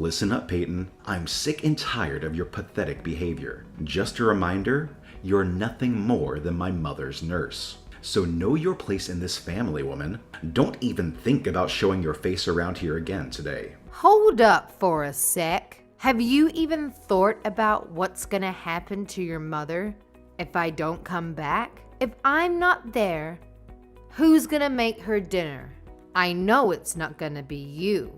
Listen up, Peyton. I'm sick and tired of your pathetic behavior. Just a reminder, you're nothing more than my mother's nurse. So know your place in this family, woman. Don't even think about showing your face around here again today. Hold up for a sec. Have you even thought about what's gonna happen to your mother if I don't come back? If I'm not there, who's gonna make her dinner? I know it's not gonna be you.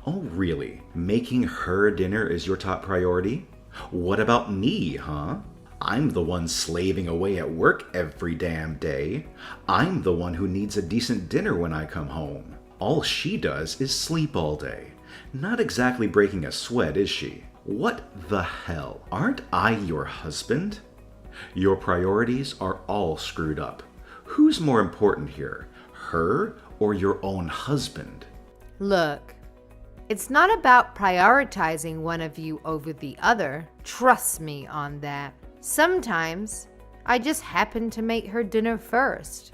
Oh, really? Making her dinner is your top priority? What about me, huh? I'm the one slaving away at work every damn day. I'm the one who needs a decent dinner when I come home. All she does is sleep all day. Not exactly breaking a sweat, is she? What the hell? Aren't I your husband? Your priorities are all screwed up. Who's more important here, her or your own husband? Look, it's not about prioritizing one of you over the other. Trust me on that. Sometimes I just happen to make her dinner first.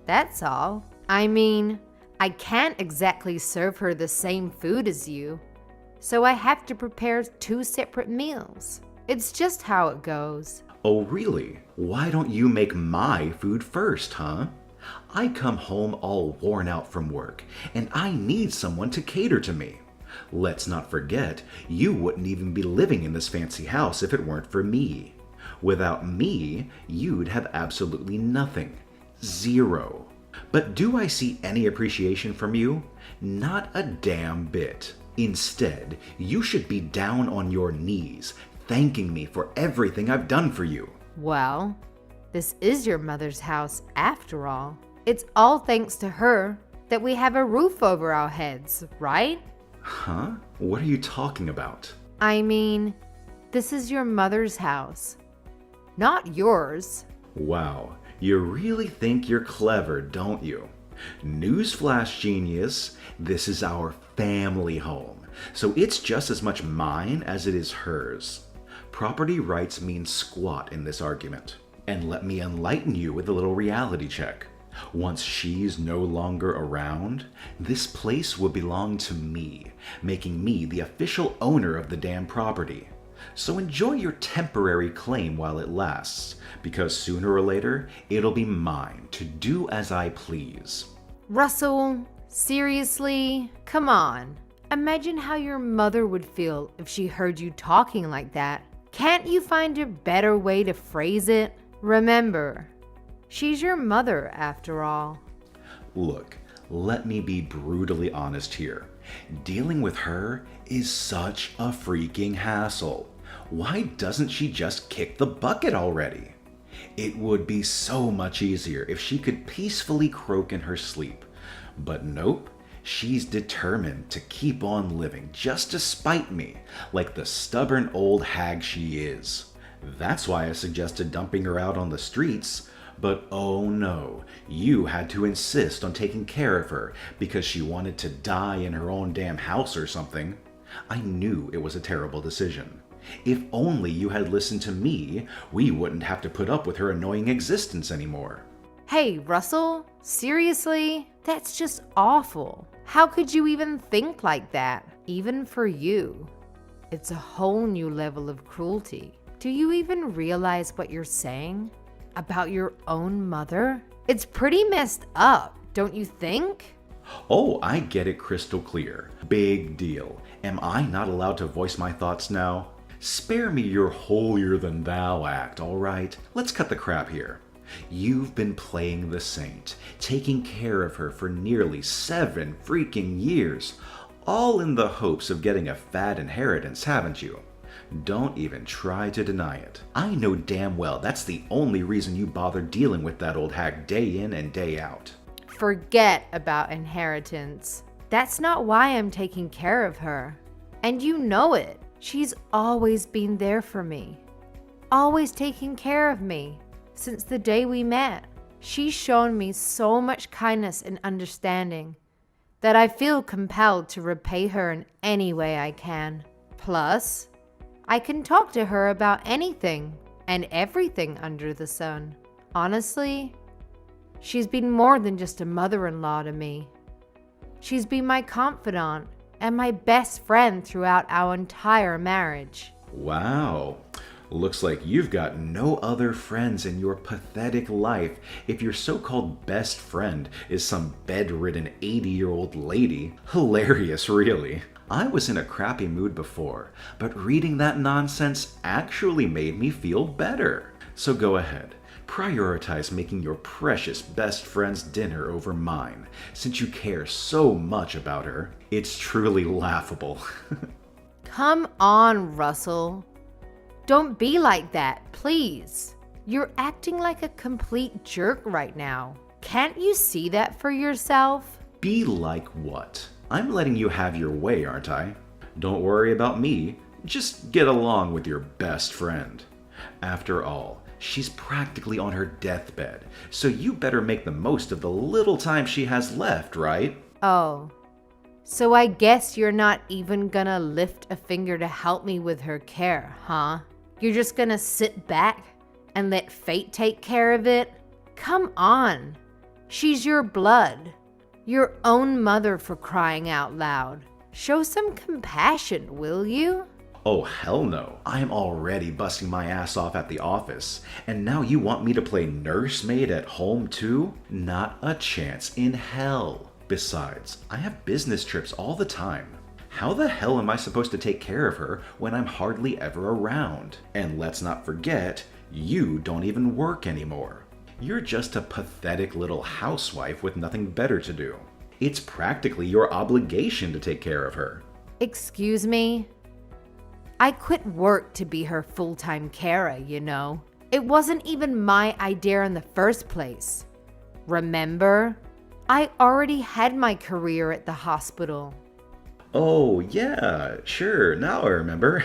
That's all. I mean, I can't exactly serve her the same food as you, so I have to prepare 2 separate meals. It's just how it goes. Oh, really? Why don't you make my food first, huh? I come home all worn out from work, and I need someone to cater to me. Let's not forget, you wouldn't even be living in this fancy house if it weren't for me. Without me, you'd have absolutely nothing. Zero. But do I see any appreciation from you? Not a damn bit. Instead, you should be down on your knees, thanking me for everything I've done for you. Well, this is your mother's house after all. It's all thanks to her that we have a roof over our heads, right? Huh? What are you talking about? I mean, this is your mother's house, not yours. Wow, you really think you're clever, don't you? Newsflash, genius, this is our family home, so it's just as much mine as it is hers. Property rights mean squat in this argument. And let me enlighten you with a little reality check. Once she's no longer around, this place will belong to me, making me the official owner of the damn property. So enjoy your temporary claim while it lasts, because sooner or later, it'll be mine to do as I please. Russell, seriously? Come on. Imagine how your mother would feel if she heard you talking like that. Can't you find a better way to phrase it? Remember, she's your mother after all. Look, let me be brutally honest here. Dealing with her is such a freaking hassle. Why doesn't she just kick the bucket already? It would be so much easier if she could peacefully croak in her sleep. But nope, she's determined to keep on living just to spite me, like the stubborn old hag she is. That's why I suggested dumping her out on the streets, but oh no, you had to insist on taking care of her because she wanted to die in her own damn house or something. I knew it was a terrible decision. If only you had listened to me, we wouldn't have to put up with her annoying existence anymore. Hey, Russell, seriously? That's just awful. How could you even think like that? Even for you. It's a whole new level of cruelty. Do you even realize what you're saying about your own mother? It's pretty messed up, don't you think? Oh, I get it crystal clear. Big deal. Am I not allowed to voice my thoughts now? Spare me your holier-than-thou act, all right? Let's cut the crap here. You've been playing the saint, taking care of her for nearly 7 freaking years, all in the hopes of getting a fat inheritance, haven't you? Don't even try to deny it. I know damn well that's the only reason you bother dealing with that old hag day in and day out. Forget about inheritance. That's not why I'm taking care of her. And you know it. She's always been there for me. Always taking care of me. Since the day we met, she's shown me so much kindness and understanding that I feel compelled to repay her in any way I can. Plus, I can talk to her about anything and everything under the sun. Honestly, she's been more than just a mother-in-law to me. She's been my confidant and my best friend throughout our entire marriage. Wow. Looks like you've got no other friends in your pathetic life if your so-called best friend is some bedridden 80-year-old lady. Hilarious, really. I was in a crappy mood before, but reading that nonsense actually made me feel better. So go ahead. Prioritize making your precious best friend's dinner over mine, since you care so much about her. It's truly laughable. Come on, Russell. Don't be like that, please. You're acting like a complete jerk right now. Can't you see that for yourself? Be like what? I'm letting you have your way, aren't I? Don't worry about me. Just get along with your best friend. After all, she's practically on her deathbed, so you better make the most of the little time she has left, right? Oh, so I guess you're not even gonna lift a finger to help me with her care, huh? You're just gonna sit back and let fate take care of it? Come on. She's your blood. Your own mother, for crying out loud. Show some compassion, will you? Oh, hell no. I'm already busting my ass off at the office, and now you want me to play nursemaid at home too? Not a chance in hell. Besides, I have business trips all the time. How the hell am I supposed to take care of her when I'm hardly ever around? And let's not forget, you don't even work anymore. You're just a pathetic little housewife with nothing better to do. It's practically your obligation to take care of her. Excuse me? I quit work to be her full-time carer, you know. It wasn't even my idea in the first place. Remember? I already had my career at the hospital. Oh, yeah, sure, now I remember.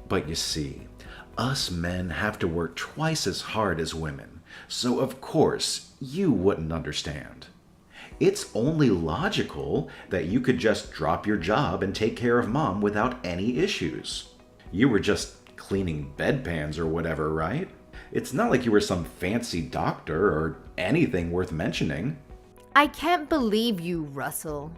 But you see, us men have to work twice as hard as women, so of course you wouldn't understand. It's only logical that you could just drop your job and take care of mom without any issues. You were just cleaning bedpans or whatever, right? It's not like you were some fancy doctor or anything worth mentioning. I can't believe you, Russell.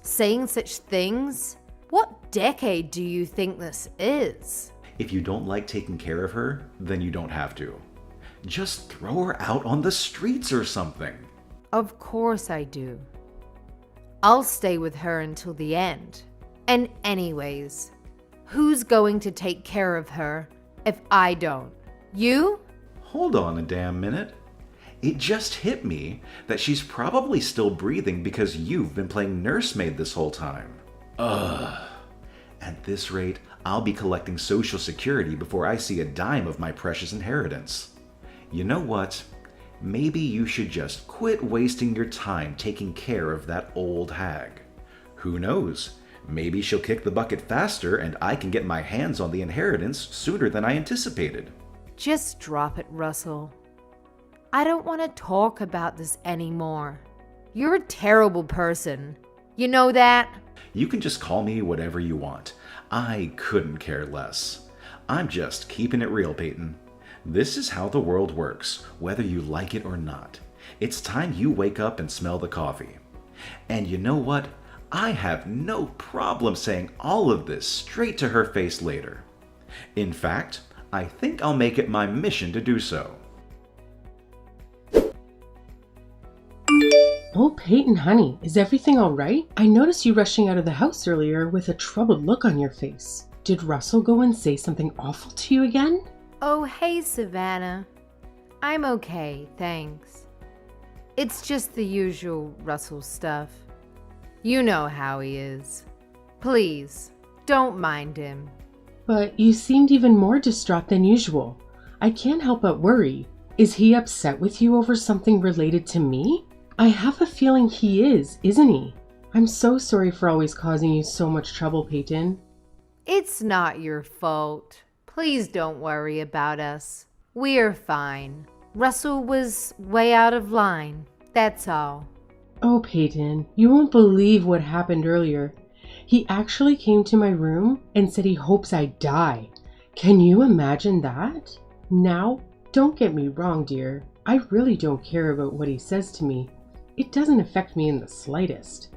Saying such things? What decade do you think this is? If you don't like taking care of her, then you don't have to. Just throw her out on the streets or something. Of course I do. I'll stay with her until the end. And anyways, who's going to take care of her if I don't? You? Hold on a damn minute. It just hit me that she's probably still breathing because you've been playing nursemaid this whole time. Ugh. At this rate, I'll be collecting Social Security before I see a dime of my precious inheritance. You know what? Maybe you should just quit wasting your time taking care of that old hag. Who knows? Maybe she'll kick the bucket faster and I can get my hands on the inheritance sooner than I anticipated. Just drop it, Russell. I don't want to talk about this anymore. You're a terrible person. You know that? You can just call me whatever you want. I couldn't care less. I'm just keeping it real, Peyton. This is how the world works, whether you like it or not. It's time you wake up and smell the coffee. And you know what? I have no problem saying all of this straight to her face later. In fact, I think I'll make it my mission to do so. Oh, Peyton, honey, is everything all right? I noticed you rushing out of the house earlier with a troubled look on your face. Did Russell go and say something awful to you again? Oh, hey, Savannah. I'm okay, thanks. It's just the usual Russell stuff. You know how he is. Please, don't mind him. But you seemed even more distraught than usual. I can't help but worry. Is he upset with you over something related to me? I have a feeling he is, isn't he? I'm so sorry for always causing you so much trouble, Peyton. It's not your fault. Please don't worry about us. We're fine. Russell was way out of line. That's all. Oh, Peyton, you won't believe what happened earlier. He actually came to my room and said he hopes I die. Can you imagine that? Now, don't get me wrong, dear. I really don't care about what he says to me. It doesn't affect me in the slightest.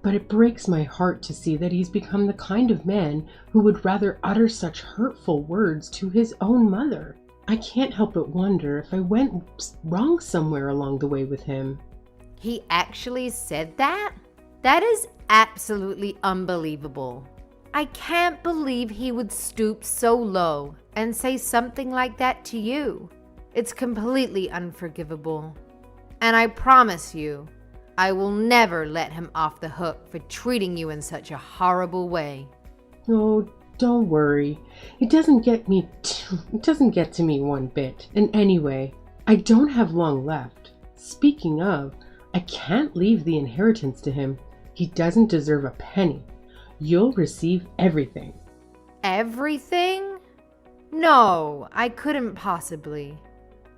But it breaks my heart to see that he's become the kind of man who would rather utter such hurtful words to his own mother. I can't help but wonder if I went wrong somewhere along the way with him. He actually said that? That is absolutely unbelievable. I can't believe he would stoop so low and say something like that to you. It's completely unforgivable. And I promise you, I will never let him off the hook for treating you in such a horrible way. Oh, don't worry. It doesn't get to me one bit. And anyway, I don't have long left. Speaking of, I can't leave the inheritance to him. He doesn't deserve a penny. You'll receive everything. Everything? No, I couldn't possibly.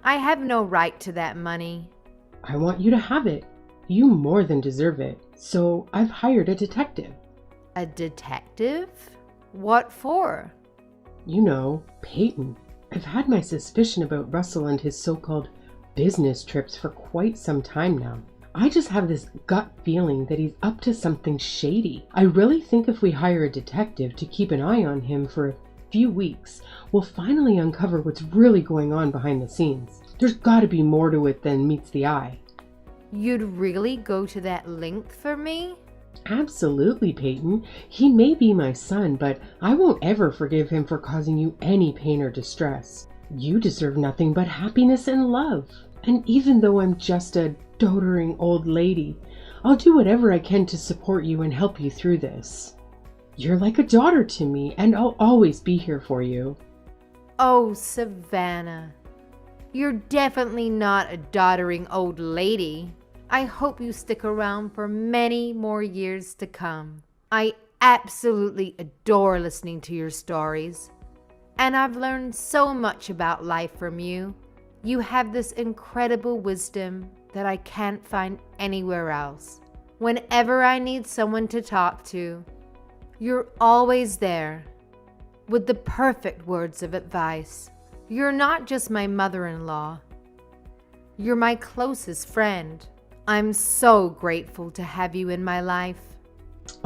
I have no right to that money. I want you to have it. You more than deserve it. So I've hired a detective. A detective? What for? You know, Peyton. I've had my suspicion about Russell and his so-called business trips for quite some time now. I just have this gut feeling that he's up to something shady. I really think if we hire a detective to keep an eye on him for a few weeks, we'll finally uncover what's really going on behind the scenes. There's got to be more to it than meets the eye. You'd really go to that length for me? Absolutely, Peyton. He may be my son, but I won't ever forgive him for causing you any pain or distress. You deserve nothing but happiness and love. And even though I'm just a doting old lady, I'll do whatever I can to support you and help you through this. You're like a daughter to me, and I'll always be here for you. Oh, Savannah. You're definitely not a doddering old lady. I hope you stick around for many more years to come. I absolutely adore listening to your stories. And I've learned so much about life from you. You have this incredible wisdom that I can't find anywhere else. Whenever I need someone to talk to, you're always there with the perfect words of advice. You're not just my mother-in-law. You're my closest friend. I'm so grateful to have you in my life.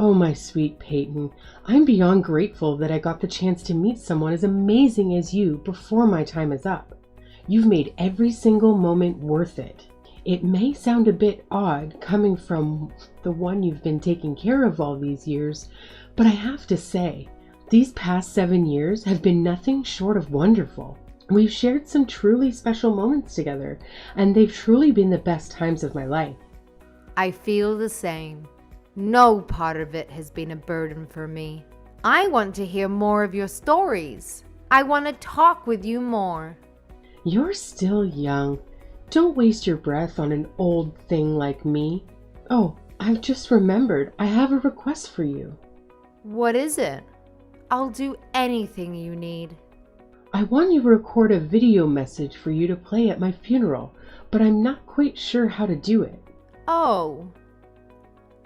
Oh, my sweet Peyton, I'm beyond grateful that I got the chance to meet someone as amazing as you before my time is up. You've made every single moment worth it. It may sound a bit odd coming from the one you've been taking care of all these years, but I have to say, these past 7 years have been nothing short of wonderful. We've shared some truly special moments together, and they've truly been the best times of my life. I feel the same. No part of it has been a burden for me. I want to hear more of your stories. I want to talk with you more. You're still young. Don't waste your breath on an old thing like me. Oh, I've just remembered. I have a request for you. What is it? I'll do anything you need. I want you to record a video message for you to play at my funeral, but I'm not quite sure how to do it. Oh,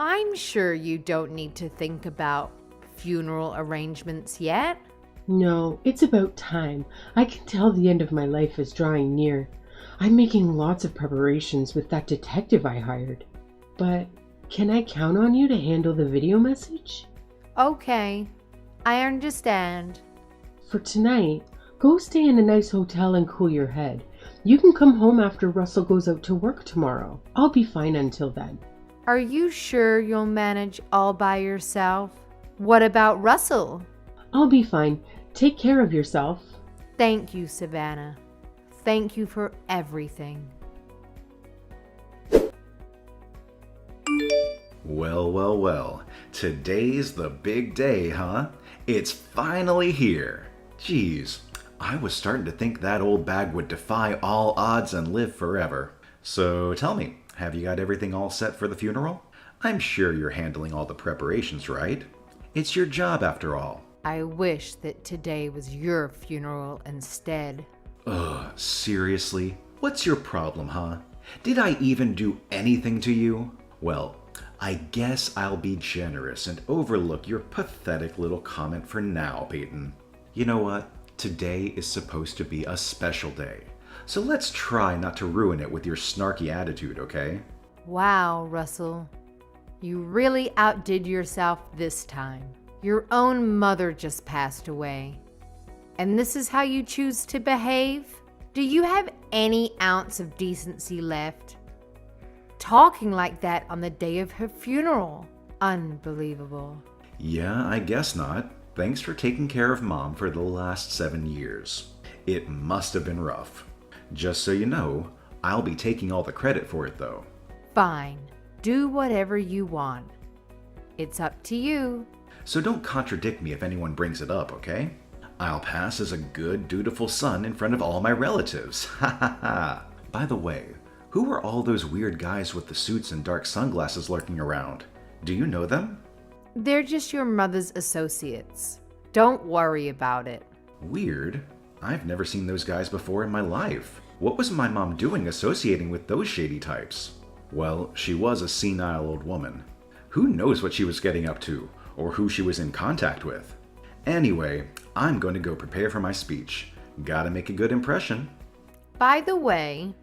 I'm sure you don't need to think about funeral arrangements yet. No, it's about time. I can tell the end of my life is drawing near. I'm making lots of preparations with that detective I hired. But can I count on you to handle the video message? Okay, I understand. For tonight, go stay in a nice hotel and cool your head. You can come home after Russell goes out to work tomorrow. I'll be fine until then. Are you sure you'll manage all by yourself? What about Russell? I'll be fine. Take care of yourself. Thank you, Savannah. Thank you for everything. Well, well, well. Today's the big day, huh? It's finally here. Geez, I was starting to think that old bag would defy all odds and live forever. So tell me, have you got everything all set for the funeral? I'm sure you're handling all the preparations, right? It's your job after all. I wish that today was your funeral instead. Ugh, seriously? What's your problem, huh? Did I even do anything to you? Well, I guess I'll be generous and overlook your pathetic little comment for now, Peyton. You know what? Today is supposed to be a special day. So let's try not to ruin it with your snarky attitude, okay? Wow, Russell. You really outdid yourself this time. Your own mother just passed away. And this is how you choose to behave? Do you have any ounce of decency left? Talking like that on the day of her funeral. Unbelievable. Yeah, I guess not. Thanks for taking care of Mom for the last 7 years. It must have been rough. Just so you know, I'll be taking all the credit for it though. Fine. Do whatever you want. It's up to you. So don't contradict me if anyone brings it up, okay? I'll pass as a good, dutiful son in front of all my relatives. Ha ha ha. By the way, who are all those weird guys with the suits and dark sunglasses lurking around? Do you know them? They're just your mother's associates. Don't worry about it. Weird. I've never seen those guys before in my life. What was my mom doing associating with those shady types? Well, she was a senile old woman. Who knows what she was getting up to, or who she was in contact with? Anyway, I'm going to go prepare for my speech. Gotta make a good impression. By the way,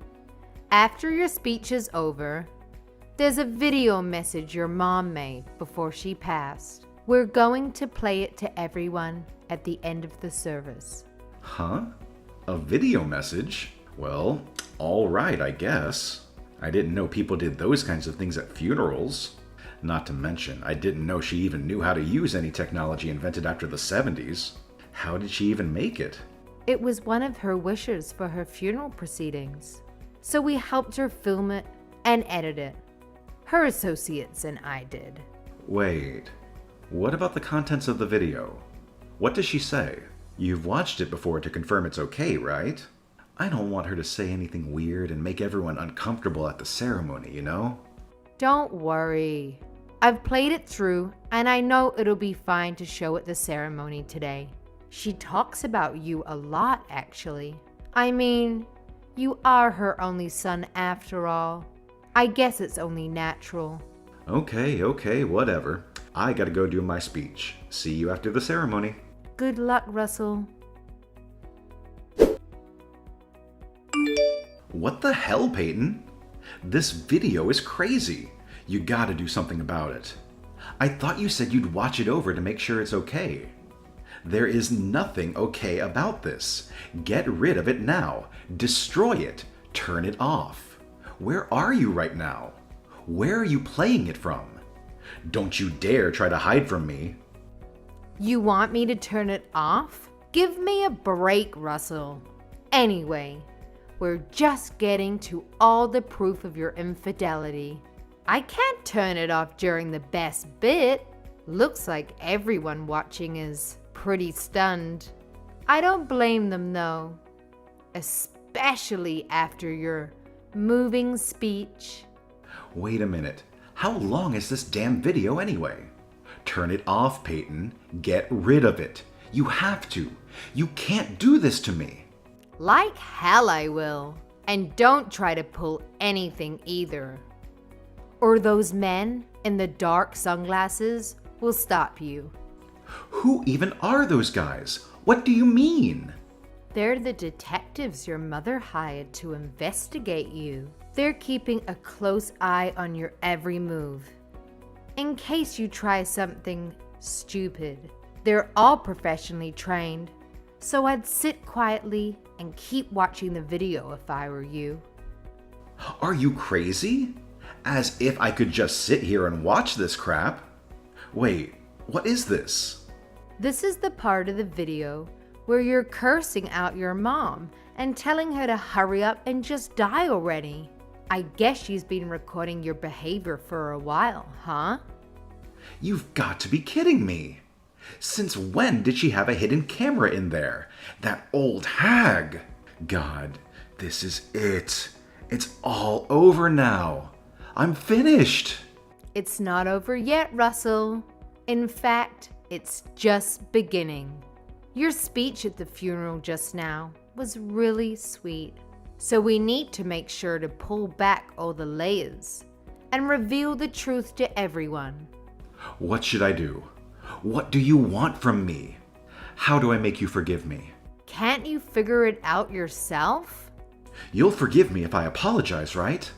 after your speech is over, there's a video message your mom made before she passed. We're going to play it to everyone at the end of the service. Huh? A video message? Well, all right, I guess. I didn't know people did those kinds of things at funerals. Not to mention, I didn't know she even knew how to use any technology invented after the 70s. How did she even make it? It was one of her wishes for her funeral proceedings. So we helped her film it and edit it. Her associates and I did. Wait, what about the contents of the video? What does she say? You've watched it before to confirm it's okay, right? I don't want her to say anything weird and make everyone uncomfortable at the ceremony, you know? Don't worry. I've played it through and I know it'll be fine to show at the ceremony today. She talks about you a lot, actually. I mean, you are her only son after all. I guess it's only natural. Okay, whatever. I gotta go do my speech. See you after the ceremony. Good luck, Russell. What the hell, Peyton? This video is crazy. You gotta do something about it. I thought you said you'd watch it over to make sure it's okay. There is nothing okay about this. Get rid of it now. Destroy it. Turn it off. Where are you right now? Where are you playing it from? Don't you dare try to hide from me. You want me to turn it off? Give me a break, Russell. Anyway, we're just getting to all the proof of your infidelity. I can't turn it off during the best bit. Looks like everyone watching is pretty stunned. I don't blame them though, especially after your moving speech. Wait a minute. How long is this damn video anyway? Turn it off, Peyton. Get rid of it. You have to. You can't do this to me. Like hell I will. And don't try to pull anything either. Or those men in the dark sunglasses will stop you. Who even are those guys? What do you mean? They're the detectives your mother hired to investigate you. They're keeping a close eye on your every move. In case you try something stupid. They're all professionally trained, so I'd sit quietly and keep watching the video if I were you. Are you crazy? As if I could just sit here and watch this crap. Wait, what is this? This is the part of the video where you're cursing out your mom and telling her to hurry up and just die already. I guess she's been recording your behavior for a while, huh? You've got to be kidding me. Since when did she have a hidden camera in there? That old hag. God, this is it. It's all over now. I'm finished. It's not over yet, Russell. In fact, it's just beginning. Your speech at the funeral just now was really sweet. So we need to make sure to pull back all the layers and reveal the truth to everyone. What should I do? What do you want from me? How do I make you forgive me? Can't you figure it out yourself? You'll forgive me if I apologize, right?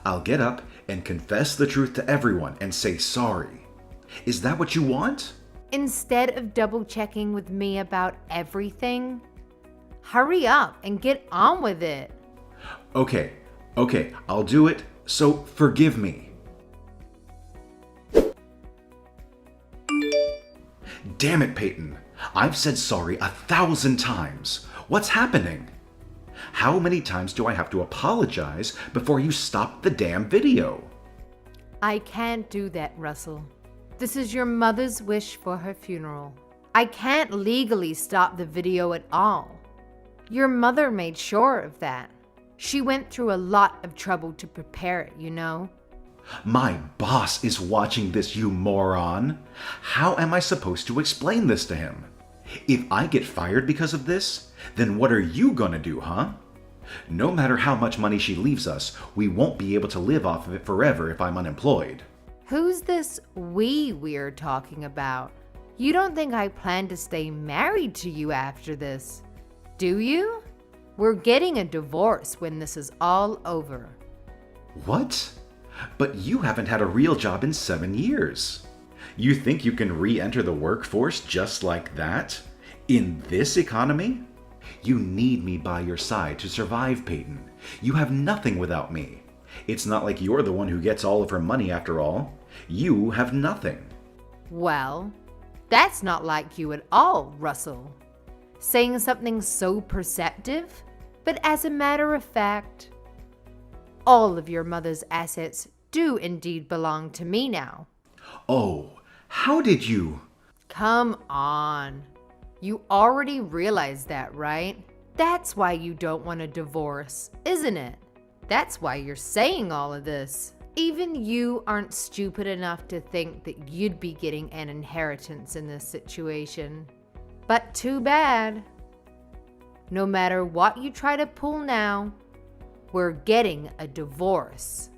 I'll get up and confess the truth to everyone and say sorry. Is that what you want? Instead of double checking with me about everything, hurry up and get on with it. Okay, I'll do it, so forgive me. Damn it, Peyton. I've said sorry 1,000 times. What's happening? How many times do I have to apologize before you stop the damn video? I can't do that, Russell. This is your mother's wish for her funeral. I can't legally stop the video at all. Your mother made sure of that. She went through a lot of trouble to prepare it, you know. My boss is watching this, you moron. How am I supposed to explain this to him? If I get fired because of this, then what are you gonna do, huh? No matter how much money she leaves us, we won't be able to live off of it forever if I'm unemployed. Who's this we're talking about? You don't think I plan to stay married to you after this, do you? We're getting a divorce when this is all over. What? But you haven't had a real job in 7 years. You think you can re-enter the workforce just like that? In this economy? You need me by your side to survive, Peyton. You have nothing without me. It's not like you're the one who gets all of her money after all. You have nothing. Well, that's not like you at all, Russell. Saying something so perceptive, but as a matter of fact, all of your mother's assets do indeed belong to me now. Oh, how did you? Come on. You already realized that, right? That's why you don't want a divorce, isn't it? That's why you're saying all of this. Even you aren't stupid enough to think that you'd be getting an inheritance in this situation. But too bad. No matter what you try to pull now, we're getting a divorce.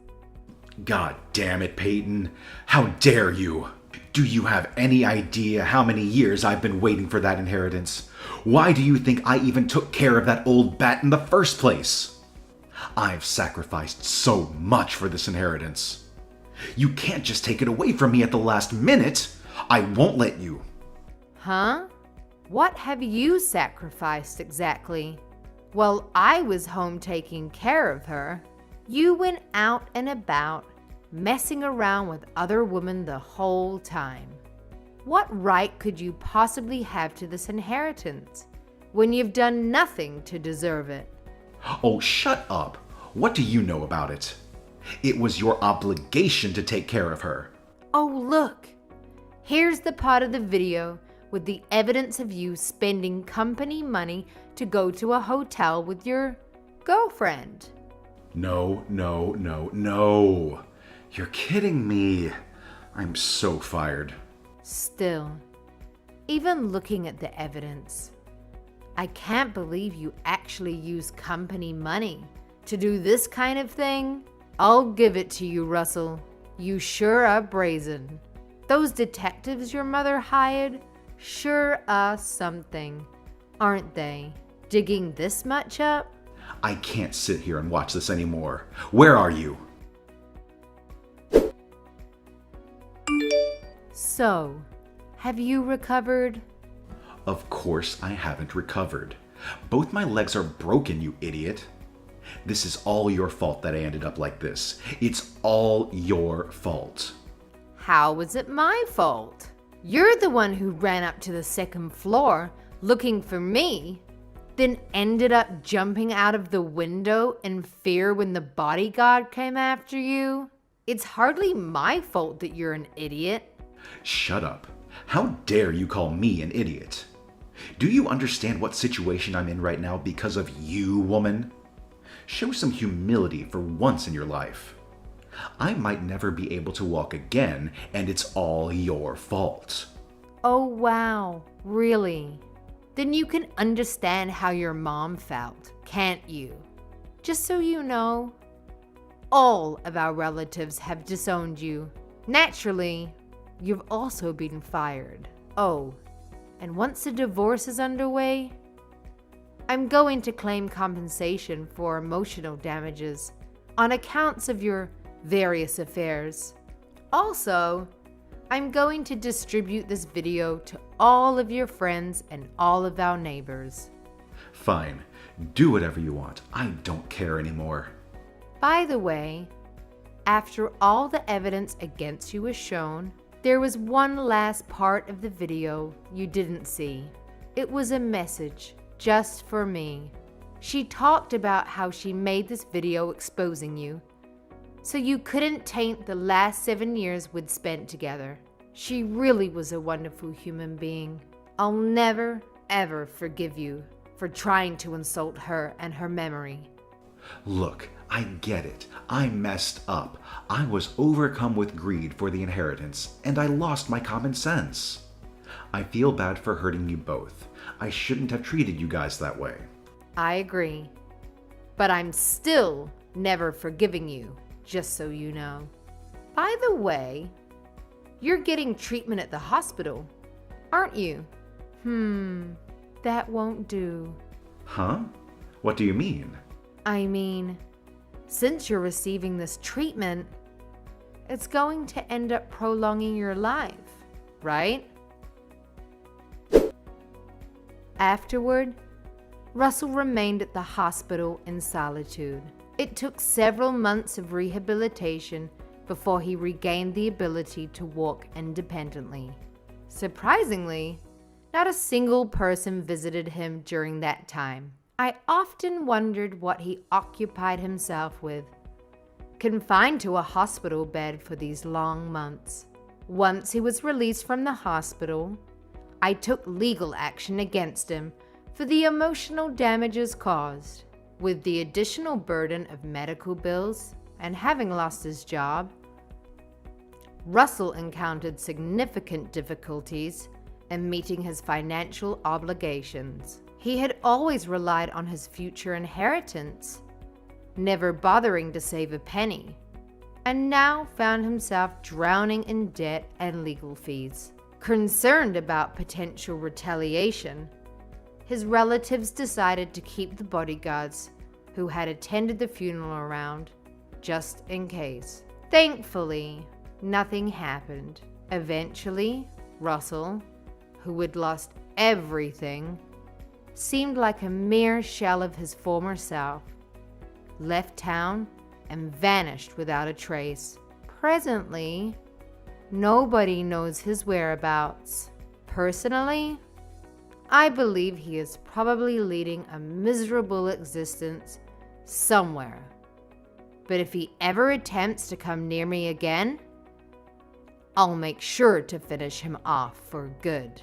God damn it, Peyton. How dare you? Do you have any idea how many years I've been waiting for that inheritance? Why do you think I even took care of that old bat in the first place? I've sacrificed so much for this inheritance. You can't just take it away from me at the last minute. I won't let you. Huh? What have you sacrificed exactly? While I was home taking care of her, you went out and about, messing around with other women the whole time. What right could you possibly have to this inheritance when you've done nothing to deserve it? Oh, shut up. What do you know about it? It was your obligation to take care of her. Oh, look. Here's the part of the video with the evidence of you spending company money to go to a hotel with your girlfriend. No. You're kidding me. I'm so fired. Still, even looking at the evidence, I can't believe you actually use company money to do this kind of thing. I'll give it to you, Russell. You sure are brazen. Those detectives your mother hired sure are something, aren't they? Digging this much up? I can't sit here and watch this anymore. Where are you? So, have you recovered? Of course I haven't recovered. Both my legs are broken, you idiot. This is all your fault that I ended up like this. It's all your fault. How was it my fault? You're the one who ran up to the second floor looking for me, then ended up jumping out of the window in fear when the bodyguard came after you. It's hardly my fault that you're an idiot. Shut up. How dare you call me an idiot? Do you understand what situation I'm in right now because of you, woman? Show some humility for once in your life. I might never be able to walk again, and it's all your fault. Oh, wow. Really? Then you can understand how your mom felt, can't you? Just so you know, all of our relatives have disowned you. Naturally, you've also been fired. Oh, and once the divorce is underway, I'm going to claim compensation for emotional damages on accounts of your various affairs. Also, I'm going to distribute this video to all of your friends and all of our neighbors. Fine. Do whatever you want. I don't care anymore. By the way, after all the evidence against you was shown, there was one last part of the video you didn't see. It was a message just for me. She talked about how she made this video exposing you, so you couldn't taint the last 7 years we'd spent together. She really was a wonderful human being. I'll never, ever forgive you for trying to insult her and her memory. Look, I get it. I messed up. I was overcome with greed for the inheritance, and I lost my common sense. I feel bad for hurting you both. I shouldn't have treated you guys that way. I agree. But I'm still never forgiving you, just so you know. By the way, you're getting treatment at the hospital, aren't you? That won't do. Huh? What do you mean? I mean, since you're receiving this treatment, it's going to end up prolonging your life, right? Afterward, Russell remained at the hospital in solitude. It took several months of rehabilitation before he regained the ability to walk independently. Surprisingly, not a single person visited him during that time. I often wondered what he occupied himself with, confined to a hospital bed for these long months. Once he was released from the hospital, I took legal action against him for the emotional damages caused. With the additional burden of medical bills and having lost his job, Russell encountered significant difficulties in meeting his financial obligations. He had always relied on his future inheritance, never bothering to save a penny, and now found himself drowning in debt and legal fees. Concerned about potential retaliation, his relatives decided to keep the bodyguards who had attended the funeral around, just in case. Thankfully, nothing happened. Eventually, Russell, who had lost everything, seemed like a mere shell of his former self, left town and vanished without a trace. Presently, nobody knows his whereabouts. Personally, I believe he is probably leading a miserable existence somewhere. But if he ever attempts to come near me again, I'll make sure to finish him off for good.